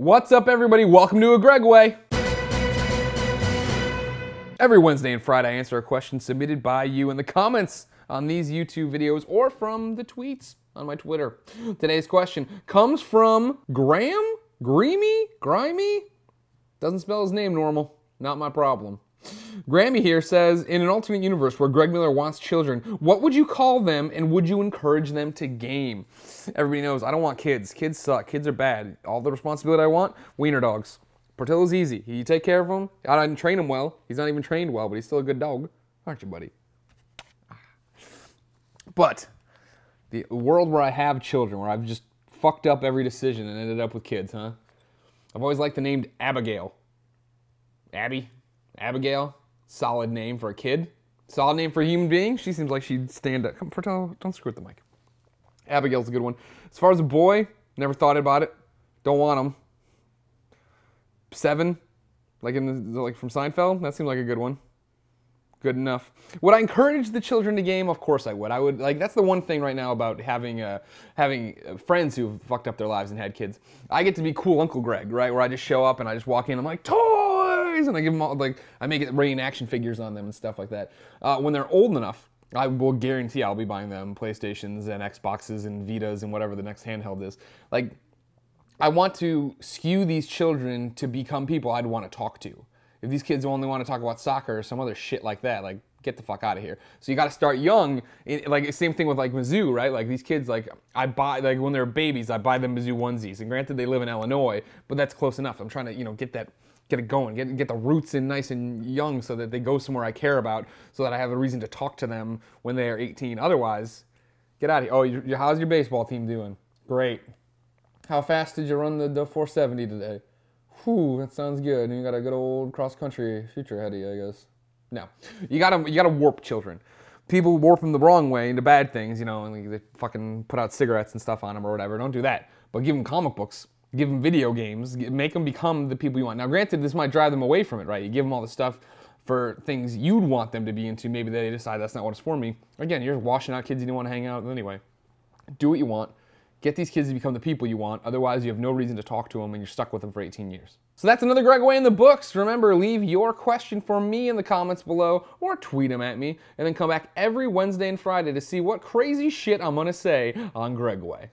What's up, everybody? Welcome to a Gregway. Every Wednesday and Friday, I answer a question submitted by you in the comments on these YouTube videos or from the tweets on my Twitter. Today's question comes from Graham? Grimy? Doesn't spell his name normal. Not my problem. Grammy here says, in an alternate universe where Greg Miller wants children, what would you call them and would you encourage them to game? Everybody knows I don't want kids. Kids suck. Kids are bad. All the responsibility I want, wiener dogs. Portillo's easy. You take care of him. I didn't train him well. He's not even trained well, but he's still a good dog. Aren't you, buddy? But the world where I have children, where I've just fucked up every decision and ended up with kids, huh? I've always liked the name Abigail. Abigail, solid name for a kid. Solid name for a human being. She seems like she'd stand up. Come, Portillo, don't screw with the mic. Abigail's a good one. As far as a boy, never thought about it. Don't want him. 7, like from Seinfeld. That seemed like a good one. Good enough. Would I encourage the children to game? Of course I would. I would. Like, that's the one thing right now about having friends who've fucked up their lives and had kids. I get to be cool Uncle Greg, right? Where I just show up and I just walk in. I'm like, toys, and I give them all, like, I make it rain action figures on them and stuff like that. When they're old enough, I will guarantee I'll be buying them PlayStations and Xboxes and Vitas and whatever the next handheld is. Like, I want to skew these children to become people I'd want to talk to. If these kids only want to talk about soccer or some other shit like that, like, get the fuck out of here. So you got to start young. Like, same thing with, like, Mizzou, right? Like, these kids, like, I buy, like, when they're babies, I buy them Mizzou onesies. And granted, they live in Illinois, but that's close enough. I'm trying to, get it going, get the roots in nice and young so that they go somewhere I care about, so that I have a reason to talk to them when they are 18. Otherwise, get out of here. Oh, how's your baseball team doing? Great. How fast did you run the 470 today? Whew, that sounds good. And you got a good old cross-country future ahead of you, I guess. No, you gotta warp children. People warp them the wrong way into bad things, and they fucking put out cigarettes and stuff on them or whatever. Don't do that. But give them comic books, give them video games, make them become the people you want. Now, granted, this might drive them away from it, right? You give them all the stuff for things you'd want them to be into. Maybe they decide that's not what it's for me. Again, you're washing out kids you didn't want to hang out with anyway. Do what you want. Get these kids to become the people you want. Otherwise, you have no reason to talk to them and you're stuck with them for 18 years. So that's another Gregway in the books. Remember, leave your question for me in the comments below or tweet them at me. And then come back every Wednesday and Friday to see what crazy shit I'm going to say on Gregway.